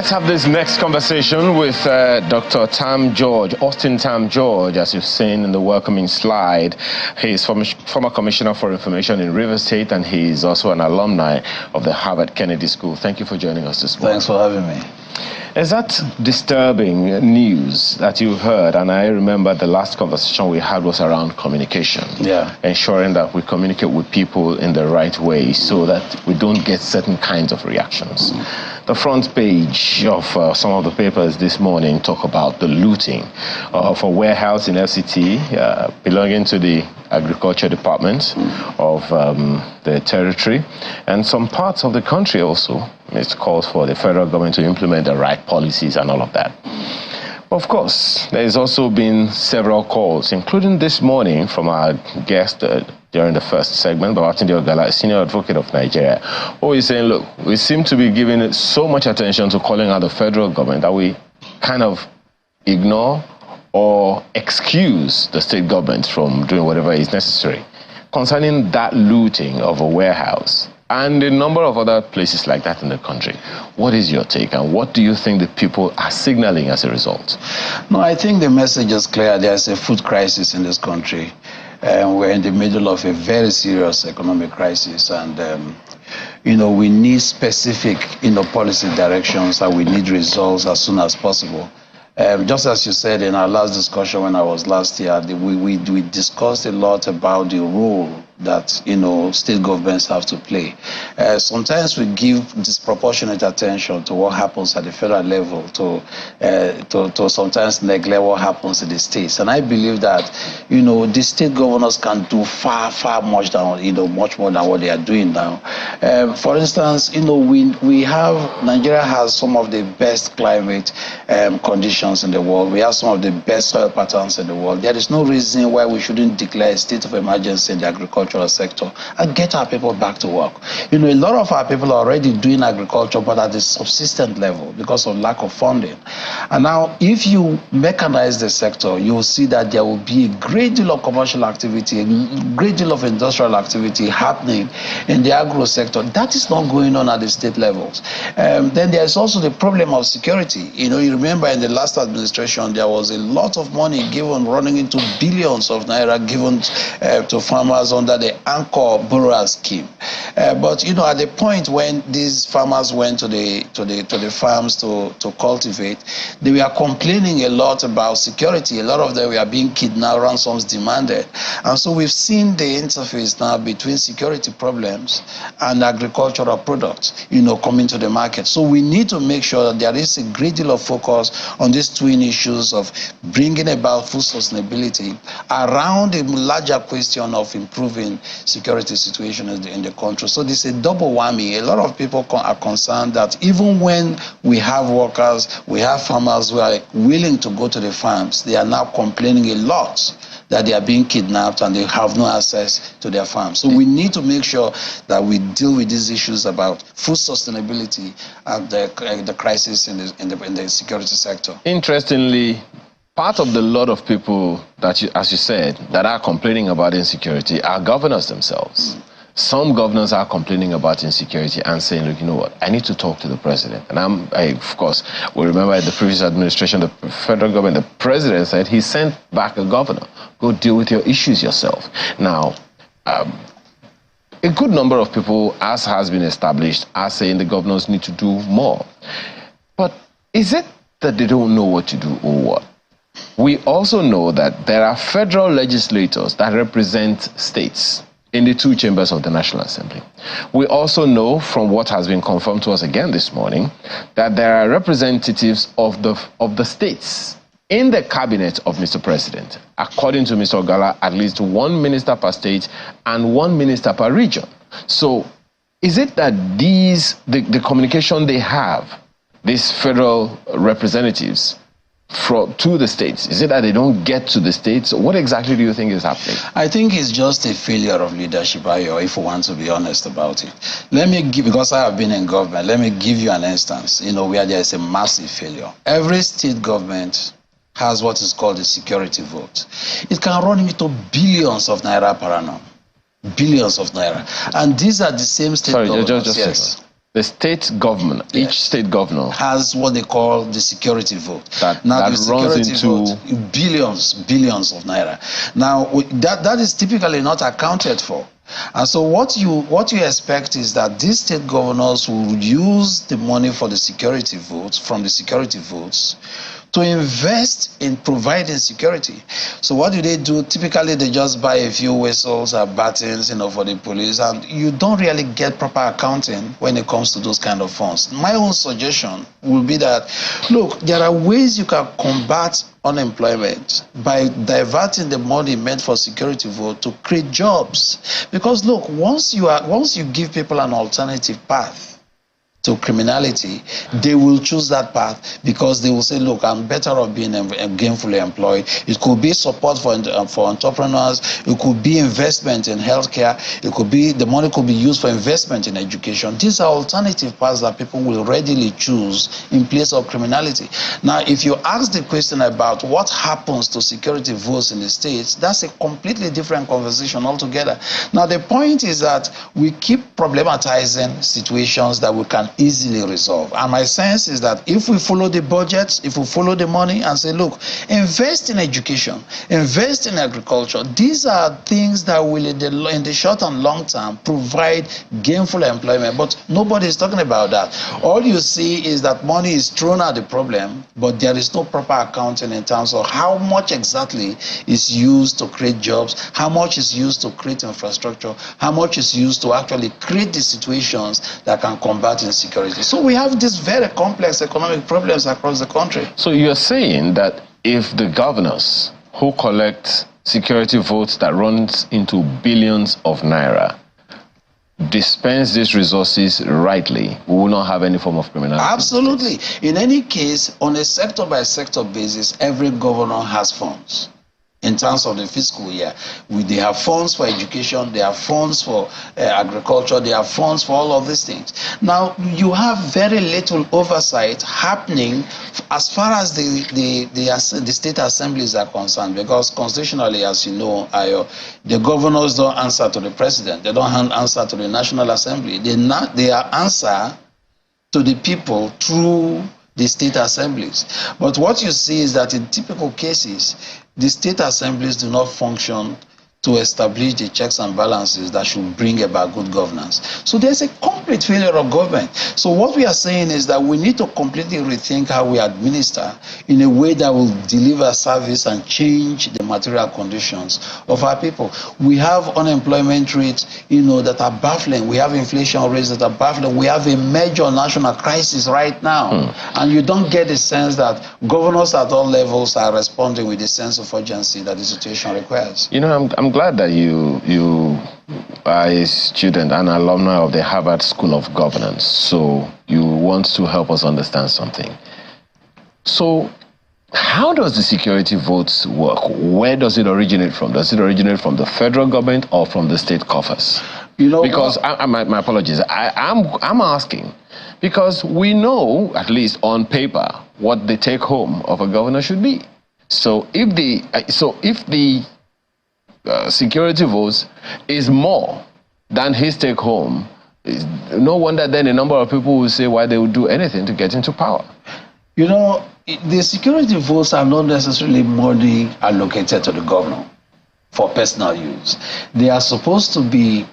Let's have this next conversation with Dr. Tam George, Austin Tam George, as you've seen in the welcoming slide. He's former Commissioner for Information in Rivers State, and he's also an alumni of the Harvard Kennedy School. Thank you for joining us this morning. Thanks for having me. Is that disturbing news that you heard? And I remember the last conversation we had was around communication. Yeah. Ensuring that we communicate with people in the right way so that we don't get certain kinds of reactions. The front page of some of the papers this morning talk about the looting of a warehouse in FCT belonging to the Agriculture Department of the territory, and some parts of the country also. It calls for the federal government to implement the right policies and all of that. Of course, there has also been several calls, including this morning from our guest during the first segment, Babatunde Ogala, Senior Advocate of Nigeria, who is saying, look, we seem to be giving so much attention to calling out the federal government that we kind of ignore or excuse the state government from doing whatever is necessary. Concerning that looting of a warehouse and a number of other places like that in the country, what is your take, and what do you think the people are signaling as a result? No, I think the message is clear. There's a food crisis in this country. We're in the middle of a very serious economic crisis, and we need specific policy directions, and we need results as soon as possible. Just as you said in our last discussion when I was last here, we discussed a lot about the role that state governments have to play. Sometimes we give disproportionate attention to what happens at the federal level, to sometimes neglect what happens in the states. And I believe that the state governors can do far much much more than what they are doing now. For instance, Nigeria has some of the best climate conditions in the world. We have some of the best soil patterns in the world. There is no reason why we shouldn't declare a state of emergency in the agricultural sector and get our people back to work. A lot of our people are already doing agriculture, but at the subsistent level because of lack of funding. And now, if you mechanize the sector, you will see that there will be a great deal of commercial activity, a great deal of industrial activity happening in the agro sector. That is not going on at the state levels. Then there is also the problem of security. You remember in the last administration, there was a lot of money running into billions of naira given to farmers under the Anchor Borrower Scheme. But at the point when these farmers went to the farms to cultivate, they were complaining a lot about security. A lot of them were being kidnapped, ransoms demanded. And so we've seen the interface now between security problems and agricultural products, coming to the market. So we need to make sure that there is a great deal of focus on these twin issues of bringing about food sustainability around a larger question of improving security situation in the country. So this is a double whammy. A lot of people are concerned that even when we have workers, we have farmers who are willing to go to the farms, they are now complaining a lot that they are being kidnapped and they have no access to their farms. So we need to make sure that we deal with these issues about food sustainability and the crisis in the security sector. Interestingly, part of the lot of people that, as you said, that are complaining about insecurity are governors themselves. Some governors are complaining about insecurity and saying, look, you know what, I need to talk to the president. And of course, we remember the previous administration, the federal government, the president said he sent back a governor, go deal with your issues yourself. Now, a good number of people, as has been established, are saying the governors need to do more. But is it that they don't know what to do or what? We also know that there are federal legislators that represent states in the two chambers of the National Assembly. We also know, from what has been confirmed to us again this morning, that there are representatives of the states in the cabinet of Mr. President. According to Mr. Ogala, at least one minister per state and one minister per region. So is it that the communication they have, these federal representatives, to the states, is it that they don't get to the states? What exactly do you think is happening? I think it's just a failure of leadership, if we want to be honest about it. Because I have been in government, let me give you an instance, where there is a massive failure. Every state government has what is called a security vote. It can run into billions of naira per annum. Billions of naira. And these are the same state governments. Just The state government, Yes. each state governor has what they call the security vote. That now, the runs security into vote, billions of naira. Now, that is typically not accounted for. And so what you expect is that these state governors will use the money for the security votes, from the security votes, to invest in providing security. So what do? Typically, they just buy a few whistles or buttons, for the police, and you don't really get proper accounting when it comes to those kind of funds. My own suggestion will be that, look, there are ways you can combat unemployment by diverting the money meant for security vote to create jobs. Because look, once you give people an alternative path to criminality, they will choose that path because they will say, look, I'm better off being gainfully employed. It could be support for entrepreneurs. It could be investment in healthcare. It could be, the money could be used for investment in education. These are alternative paths that people will readily choose in place of criminality. Now, if you ask the question about what happens to security votes in the states, that's a completely different conversation altogether. Now, the point is that we keep problematizing situations that we can easily resolve. And my sense is that if we follow the budget, if we follow the money and say, look, invest in education, invest in agriculture, these are things that will, in the short and long term, provide gainful employment. But nobody is talking about that. All you see is that money is thrown at the problem, but there is no proper accounting in terms of how much exactly is used to create jobs, how much is used to create infrastructure, how much is used to actually create the situations that can combat insecurity. So we have these very complex economic problems across the country. So you're saying that if the governors who collect security votes that runs into billions of naira dispense these resources rightly, we will not have any form of criminality? Absolutely. In any case, on a sector by sector basis, every governor has funds. In terms of the fiscal year, they have funds for education, they have funds for agriculture, they have funds for all of these things. Now, you have very little oversight happening as far as the state assemblies are concerned, because constitutionally, as you know, the governors don't answer to the president, they don't answer to the National Assembly, they are answer to the people through the state assemblies. But what you see is that in typical cases, the state assemblies do not function to establish the checks and balances that should bring about good governance. So there's a complete failure of government. So what we are saying is that we need to completely rethink how we administer in a way that will deliver service and change the material conditions of our people. We have unemployment rates, that are baffling. We have inflation rates that are baffling. We have a major national crisis right now. And you don't get the sense that governors at all levels are responding with the sense of urgency that the situation requires. I'm glad that you are a student and alumni of the Harvard School of Governance, so you want to help us understand something. So how does the security votes work? Where does it originate from? Does it originate from the federal government or from the state coffers? Because my apologies, I'm asking because we know, at least on paper, what the take home of a governor should be. So if the security votes is more than his take home, no wonder then a number of people will say why they would do anything to get into power. The security votes are not necessarily money allocated to the governor for personal use. They are supposed to be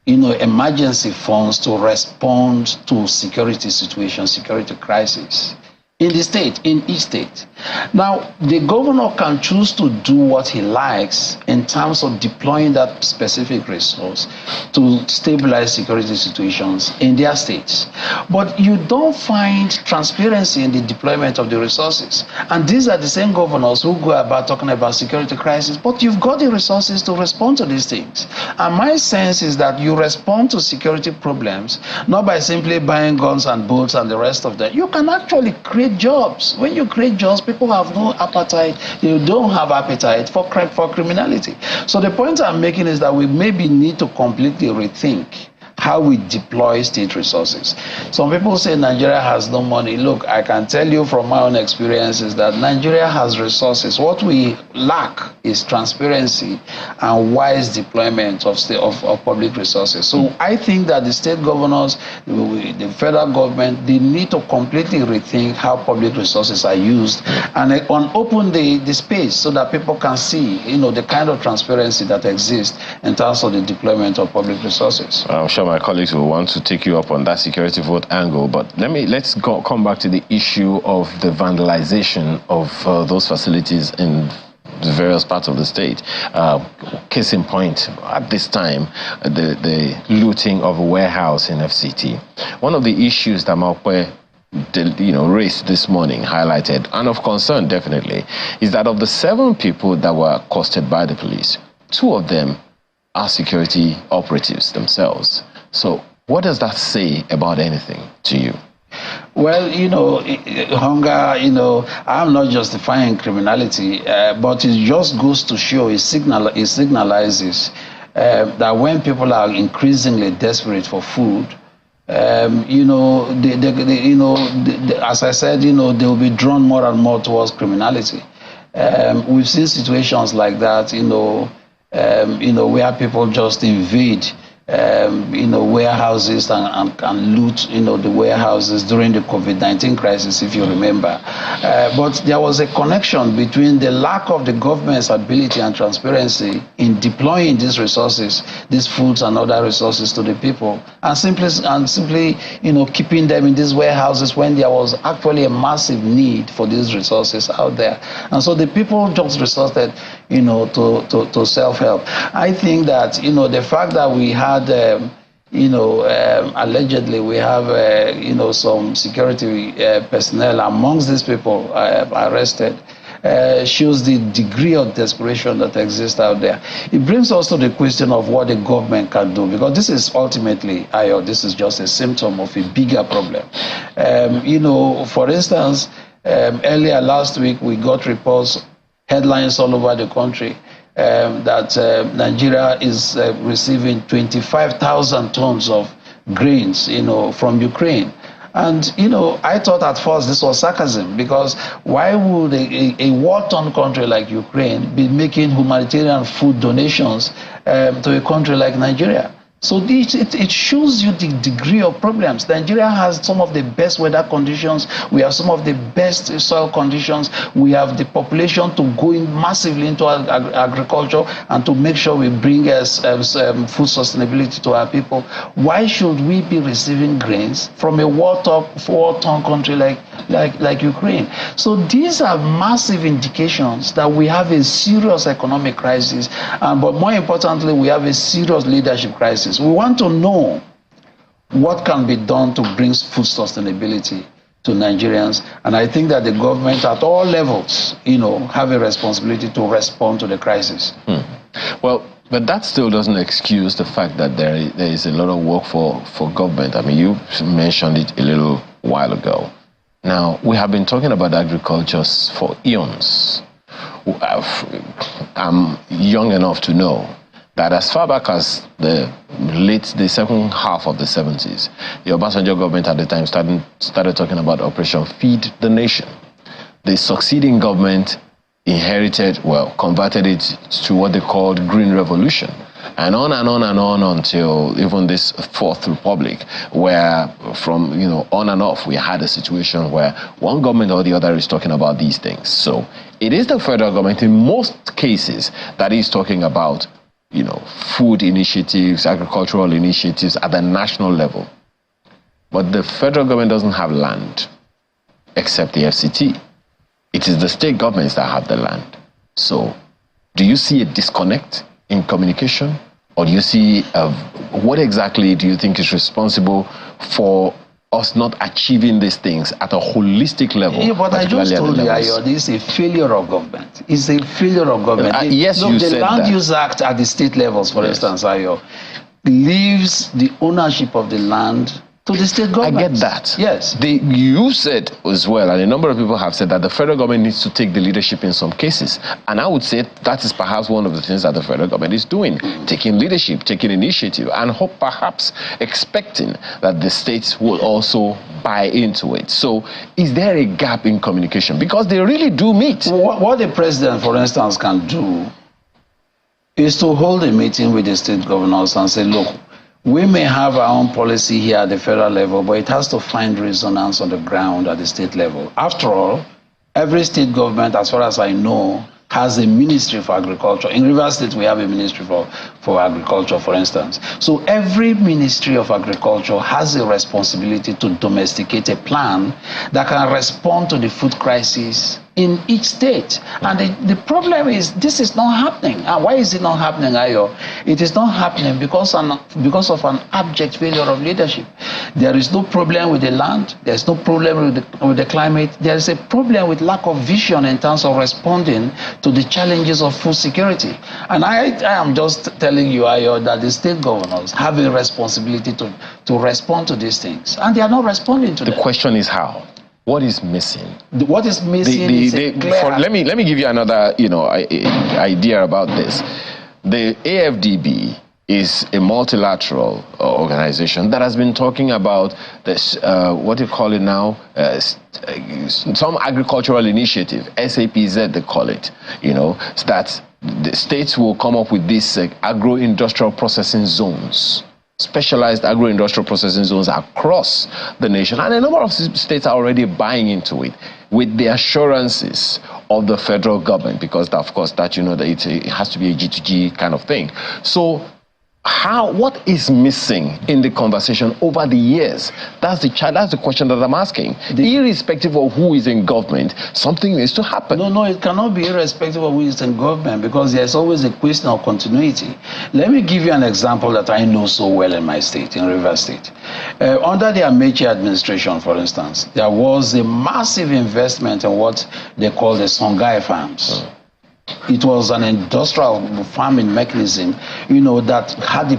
emergency funds to respond to security situations, security crisis in the state, in each state. Now, the governor can choose to do what he likes in terms of deploying that specific resource to stabilize security situations in their states. But you don't find transparency in the deployment of the resources. And these are the same governors who go about talking about security crisis, but you've got the resources to respond to these things. And my sense is that you respond to security problems not by simply buying guns and boats and the rest of that. You can actually create jobs. When you create jobs, people have no appetite. They don't have appetite for criminality. So the point I'm making is that we maybe need to completely rethink how we deploy state resources. Some people say Nigeria has no money. Look, I can tell you from my own experiences that Nigeria has resources. What we lack is transparency and wise deployment of public resources. So I think that the state governors, the federal government, they need to completely rethink how public resources are used and open the space so that people can see, the kind of transparency that exists in terms of the deployment of public resources. I'm sure my colleagues will want to take you up on that security vote angle, but let's come back to the issue of the vandalization of those facilities in the various parts of the state. Case in point, at this time, the looting of a warehouse in FCT. One of the issues that Mokwe raised this morning, highlighted, and of concern definitely, is that of the 7 people that were accosted by the police, 2 of them are security operatives themselves. So what does that say about anything to you? Well, hunger, I'm not justifying criminality, but it just goes to show, it signalizes that when people are increasingly desperate for food, as I said, they will be drawn more and more towards criminality. We've seen situations like that, where people just invade, warehouses and loot, the warehouses during the COVID-19 crisis, if you remember. But there was a connection between the lack of the government's ability and transparency in deploying these resources, these foods and other resources to the people, and simply, keeping them in these warehouses when there was actually a massive need for these resources out there. And so the people just resorted, to self-help. I think that, the fact that we had allegedly we have, some security personnel amongst these people arrested, shows the degree of desperation that exists out there. It brings us to the question of what the government can do, because this is ultimately, this is just a symptom of a bigger problem. For instance, earlier last week, we got reports, headlines all over the country, that Nigeria is receiving 25,000 tons of grains, from Ukraine. And, I thought at first this was sarcasm, because why would a war-torn country like Ukraine be making humanitarian food donations to a country like Nigeria? So it shows you the degree of problems. Nigeria has some of the best weather conditions. We have some of the best soil conditions. We have the population to go in massively into agriculture and to make sure we bring food sustainability to our people. Why should we be receiving grains from a war-torn country like Ukraine? So these are massive indications that we have a serious economic crisis, but more importantly, we have a serious leadership crisis. We want to know what can be done to bring food sustainability to Nigerians, and I think that the government at all levels, have a responsibility to respond to the crisis. Well, but that still doesn't excuse the fact that there is a lot of work for government. I mean, you mentioned it a little while ago. Now, we have been talking about agriculture for eons. I'm young enough to know that as far back as the second half of the 70s, the Obasanjo government at the time started talking about Operation Feed the Nation. The succeeding government converted it to what they called Green Revolution. And on and on and on until even this Fourth Republic, where from, on and off, we had a situation where one government or the other is talking about these things. So it is the federal government in most cases that is talking about food initiatives, agricultural initiatives at the national level. But the federal government doesn't have land, except the FCT. It is the state governments that have the land. So do you see a disconnect in communication? Or do you see, what exactly do you think is responsible for us not achieving these things at a holistic level? Yeah, but I just told you, Ayo, this is a failure of government. It's a failure of government. Yes, you said that. The Land Use Act at the state levels, for instance, Ayo, leaves the ownership of the land to the state government. I get that. Yes. You said as well, and a number of people have said that the federal government needs to take the leadership in some cases. And I would say that is perhaps one of the things that the federal government is doing, taking leadership, taking initiative, and perhaps expecting that the states will also buy into it. So is there a gap in communication? Because they really do meet. What the president, for instance, can do is to hold a meeting with the state governors and say, look, we may have our own policy here at the federal level, but it has to find resonance on the ground at the state level. After all, every state government, as far as I know, has a ministry for agriculture. In Rivers State, we have a ministry for agriculture, for instance. So every ministry of agriculture has a responsibility to domesticate a plan that can respond to the food crisis in each state. And the problem is this is not happening. And why is it not happening, Ayo? It is not happening because of an abject failure of leadership. There is no problem with the land. There is no problem with the climate. There is a problem with lack of vision in terms of responding to the challenges of food security. And I am just telling you, Ayo, that the state governors have a responsibility to respond to these things. And they are not responding to them. The question is how? What is missing? What is missing is let me give you another idea about this. The AFDB is a multilateral organization that has been talking about this, what do you call it now? Some agricultural initiative, SAPZ they call it, so that the states will come up with these agro-industrial processing zones. Specialized agro-industrial processing zones across the nation, and a number of states are already buying into it with the assurances of the federal government, because of course that that it has to be a G2G kind of thing. So what is missing in the conversation over the years? That's the question that I'm asking. Irrespective of who is in government, something needs to happen. No, it cannot be irrespective of who is in government, because there's always a question of continuity. Let me give you an example that I know so well in my state, in Rivers State. Under the Amechi administration, for instance, there was a massive investment in what they call the Songhai farms. It was an industrial farming mechanism, that had the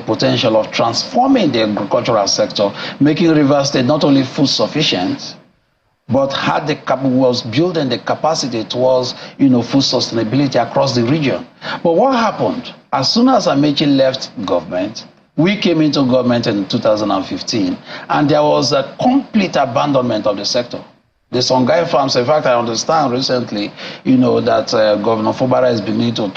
potential, of transforming the agricultural sector, making Rivers State not only food sufficient, but was building the capacity towards, food sustainability across the region. But what happened? As soon as Amechi left government, we came into government in 2015, and there was a complete abandonment of the sector. The Songhai farms, in fact, I understand recently, that Governor Fubara is beginning to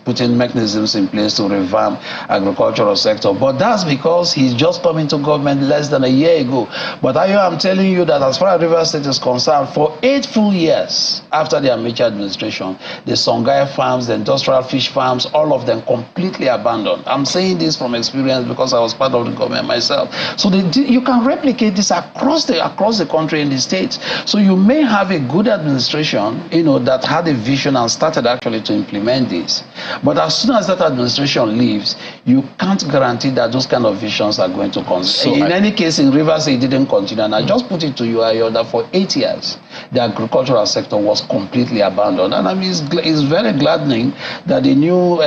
putting mechanisms in place to revamp agricultural sector. But that's because he's just come into government less than a year ago. But I'm telling you that as far as Rivers State is concerned, for 8 full years after the Amechi administration, the Songhai farms, the industrial fish farms, all of them completely abandoned. I'm saying this from experience because I was part of the government myself. So you can replicate this across the country in the states. So you may have a good administration, that had a vision and started actually to implement this. But as soon as that administration leaves, you can't guarantee that those kind of visions are going to continue. So in any case, in Rivers, it didn't continue. And I just put it to you, Ayo, that for 8 years, the agricultural sector was completely abandoned. And it's very gladdening that the new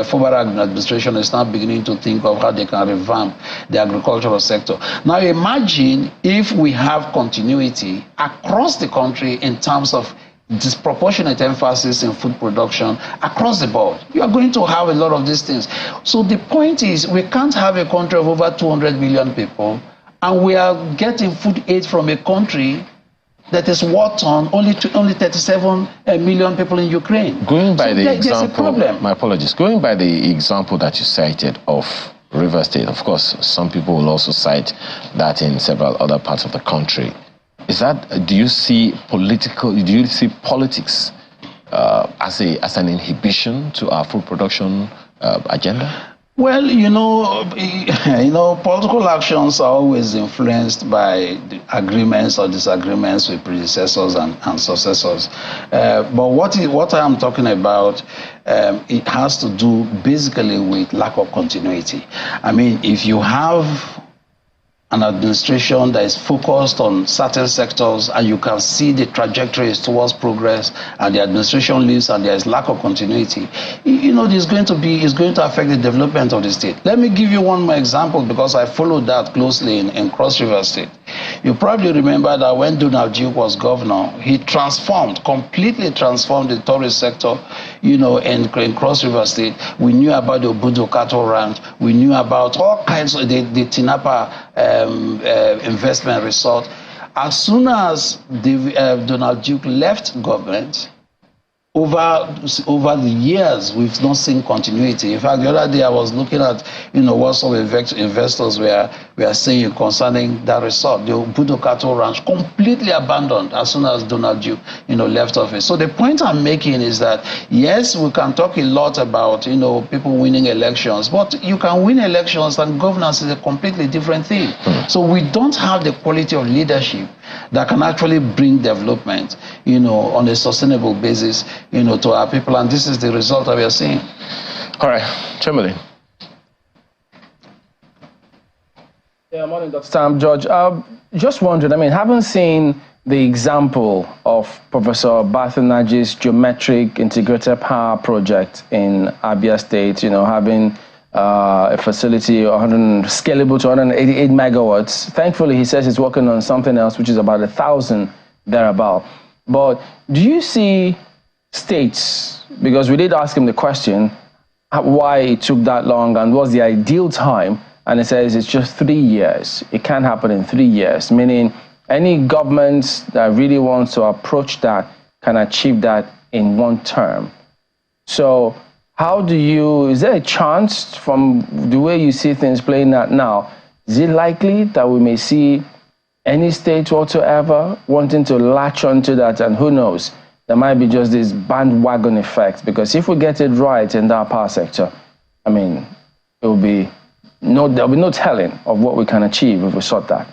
Fubara administration is now beginning to think of how they can revamp the agricultural sector. Now imagine if we have continuity across the country in terms of disproportionate emphasis in food production across the board. You are going to have a lot of these things. So the point is, we can't have a country of over 200 million people, and we are getting food aid from a country that is war-torn, only 37 million people in Ukraine. Going by the example, there's a problem. My apologies. Going by the example that you cited of Rivers State, of course, some people will also cite that in several other parts of the country. Do you see politics as an inhibition to our food production agenda? Well, political actions are always influenced by the agreements or disagreements with predecessors and successors. But what I am talking about, it has to do basically with lack of continuity. I mean, if you have an administration that is focused on certain sectors, and you can see the trajectories towards progress, and the administration leaves and there is lack of continuity, it's going to affect the development of the state. Let me give you one more example, because I followed that closely in Cross River State. You probably remember that when Donald Duke was governor, he completely transformed the tourist sector, in Cross River State. We knew about the Obudu Cattle Ranch. We knew about all kinds of the Tinapa investment resort. As soon as Donald Duke left government, over the years, we've not seen continuity. In fact, the other day I was looking at, what some investors were saying concerning that resort. The Obudu Cattle Ranch completely abandoned as soon as Donald Duke, left office. So the point I'm making is that, yes, we can talk a lot about, people winning elections, but you can win elections and governance is a completely different thing. So we don't have the quality of leadership that can actually bring development, on a sustainable basis, to our people. And this is the result that we are seeing. All right, Chamberlain. Yeah, morning, Dr. Sam. George, just wondering, having seen the example of Professor Bathanagi's geometric integrated power project in Abia State, having a facility scalable to 188 megawatts. Thankfully, he says he's working on something else, which is about 1,000 thereabout. But do you see states, because we did ask him the question, why it took that long and what's the ideal time? And he says it's just 3 years. It can't happen in 3 years, meaning any government that really wants to approach that can achieve that in one term. So is there a chance from the way you see things playing out now, is it likely that we may see any state whatsoever wanting to latch onto that? And who knows, there might be just this bandwagon effect, because if we get it right in that power sector, there'll be no telling of what we can achieve if we sort that.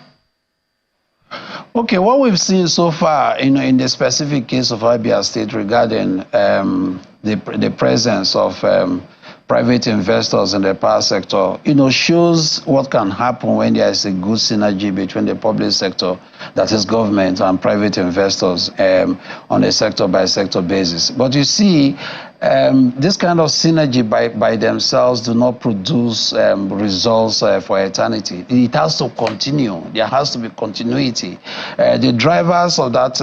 Okay, what we've seen so far, in the specific case of Abia State regarding the presence of private investors in the power sector, shows what can happen when there is a good synergy between the public sector, that is government, and private investors on a sector-by-sector basis. But you see, this kind of synergy by themselves do not produce results for eternity. It has to continue. There has to be continuity. The drivers of that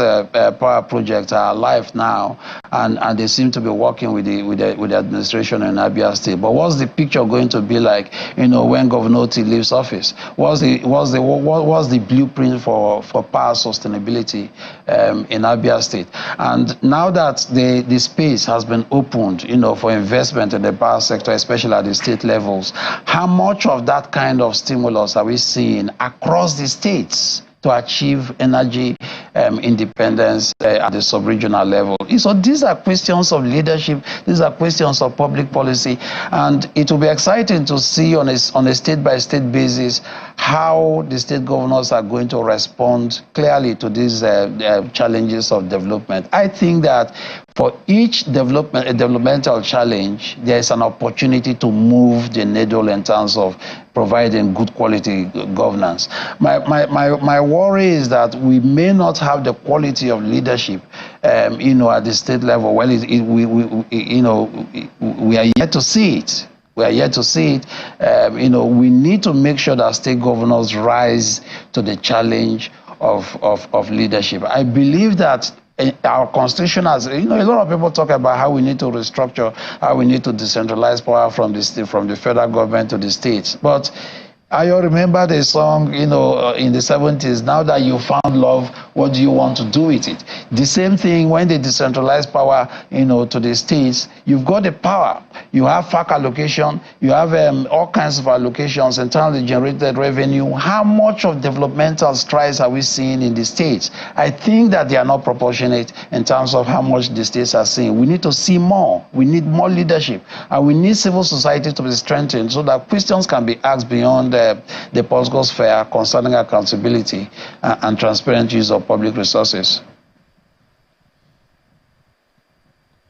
power project are alive now, and they seem to be working with the administration in Abia State. But what's the picture going to be like, when Governor Oti leaves office? What's the blueprint for power sustainability in Abia State? And now that the space has been opened, for investment in the power sector, especially at the state levels, how much of that kind of stimulus are we seeing across the states to achieve energy independence at the sub-regional level? So these are questions of leadership. These are questions of public policy. And it will be exciting to see on a state-by-state basis how the state governors are going to respond clearly to these challenges of development. I think that for each developmental challenge, there is an opportunity to move the needle in terms of providing good quality governance. My worry is that we may not have the quality of leadership, at the state level. Well, we are yet to see it. We are yet to see it. We need to make sure that state governors rise to the challenge of leadership. I believe that our constitution has, a lot of people talk about how we need to restructure, how we need to decentralize power from the state, from the federal government to the states. But I remember the song, in the 70s, now that you found love, what do you want to do with it? The same thing when they decentralize power, to the states, you've got the power. You have FAC allocation, you have all kinds of allocations, internally generated revenue. How much of developmental strides are we seeing in the states? I think that they are not proportionate in terms of how much the states are seeing. We need to see more. We need more leadership. And we need civil society to be strengthened so that questions can be asked beyond the political sphere concerning accountability and transparent use of public resources.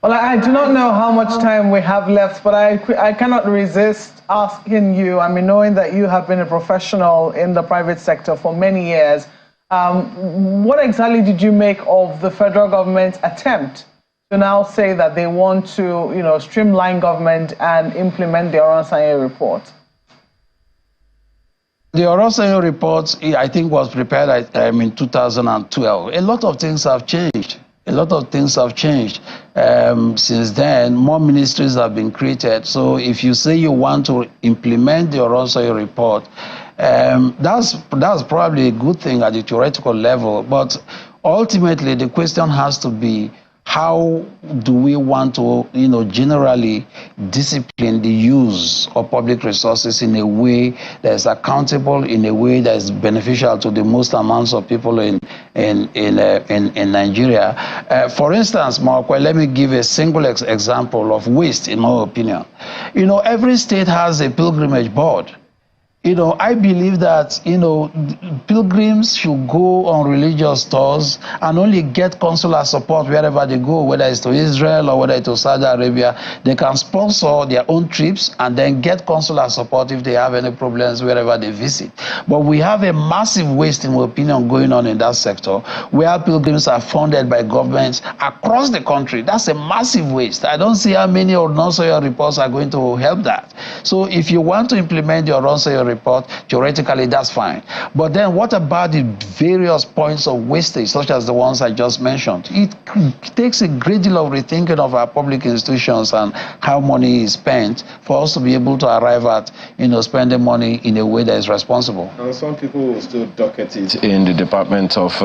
Well, I do not know how much time we have left, but I cannot resist asking you, I mean, knowing that you have been a professional in the private sector for many years, what exactly did you make of the federal government's attempt to now say that they want to, streamline government and implement the Oronsaye report? The Oronsaye report, I think, was prepared in 2012. A lot of things have changed. A lot of things have changed. Since then, more ministries have been created. So if you say you want to implement the Oronsaye report, that's probably a good thing at the theoretical level. But ultimately, the question has to be, how do we want to, generally discipline the use of public resources in a way that is accountable, in a way that is beneficial to the most amounts of people in Nigeria? For instance, Mark, let me give a single example of waste, in my opinion. Every state has a pilgrimage board. I believe that, pilgrims should go on religious tours and only get consular support wherever they go, whether it's to Israel or whether it's to Saudi Arabia. They can sponsor their own trips and then get consular support if they have any problems wherever they visit. But we have a massive waste, in my opinion, going on in that sector, where pilgrims are funded by governments across the country. That's a massive waste. I don't see how many Oronsaye reports are going to help that. So if you want to implement the Oronsaye report, theoretically, that's fine. But then what about the various points of wastage, such as the ones I just mentioned? It takes a great deal of rethinking of our public institutions and how money is spent for us to be able to arrive at, spending money in a way that is responsible. And some people will still docket it in the Department of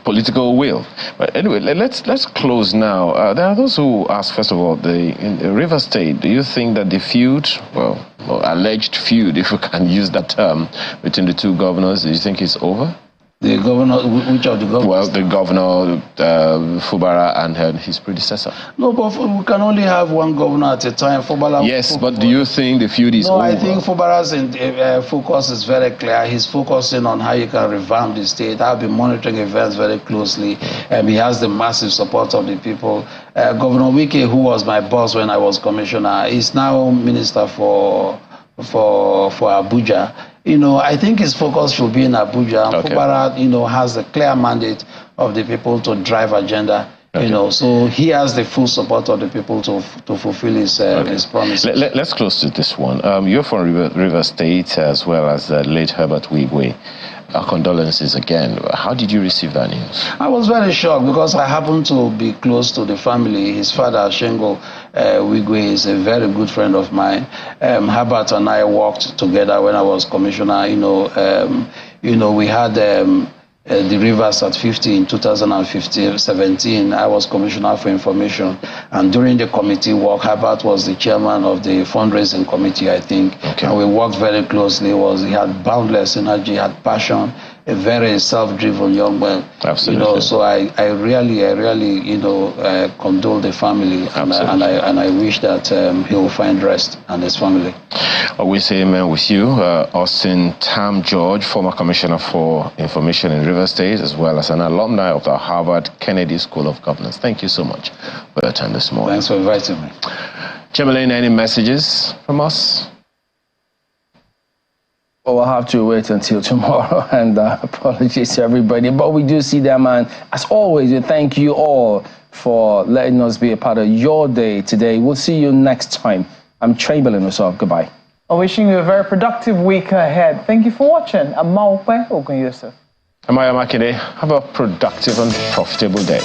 political will. But anyway, let's close now. There are those who ask, first of all, in the Rivers State, do you think that the feud, well, alleged feud, if we can use that term, between the two governors, do you think it's over? The governor, which of the governors? Well, the governor, Fubara, and his predecessor. No, but we can only have one governor at a time. Fubara. Yes, but do you think the feud is over? No, I think Fubara's focus is very clear. He's focusing on how he can revamp the state. I've been monitoring events very closely. He has the massive support of the people. Governor Wike, who was my boss when I was commissioner, is now minister for Abuja. I think his focus should be in Abuja. Okay. Fubara, has a clear mandate of the people to drive agenda. Okay. So he has the full support of the people to fulfill his promises. Let's close to this one. You're from Rivers State as well as late Herbert Wigwe. Our condolences again. How did you receive that news? I was very shocked because I happened to be close to the family. His father, Shengo Wigwe, is a very good friend of mine. Herbert and I worked together when I was commissioner. We had the Rivers at 50 in 2017. I was commissioner for information, and during the committee work, Herbert was the chairman of the fundraising committee, I think. Okay. And we worked very closely. He had boundless energy, had passion, a very self-driven young man. Absolutely. So I really condole the family, and I wish that he will find rest and his family. We say amen with you, Austin Tam George, former commissioner for information in Rivers State, as well as an alumni of the Harvard Kennedy School of Governance. Thank you so much for your time this morning. Thanks for inviting me. Chairman, any messages from us? Well, we'll have to wait until tomorrow, and apologies to everybody. But we do see them, and as always, we thank you all for letting us be a part of your day today. We'll see you next time. I'm Chamberlain Osov. Goodbye. I'm wishing you a very productive week ahead. Thank you for watching. I'm Maupe Ogun Yusuf. I'm Maya Makinde. Have a productive and profitable day.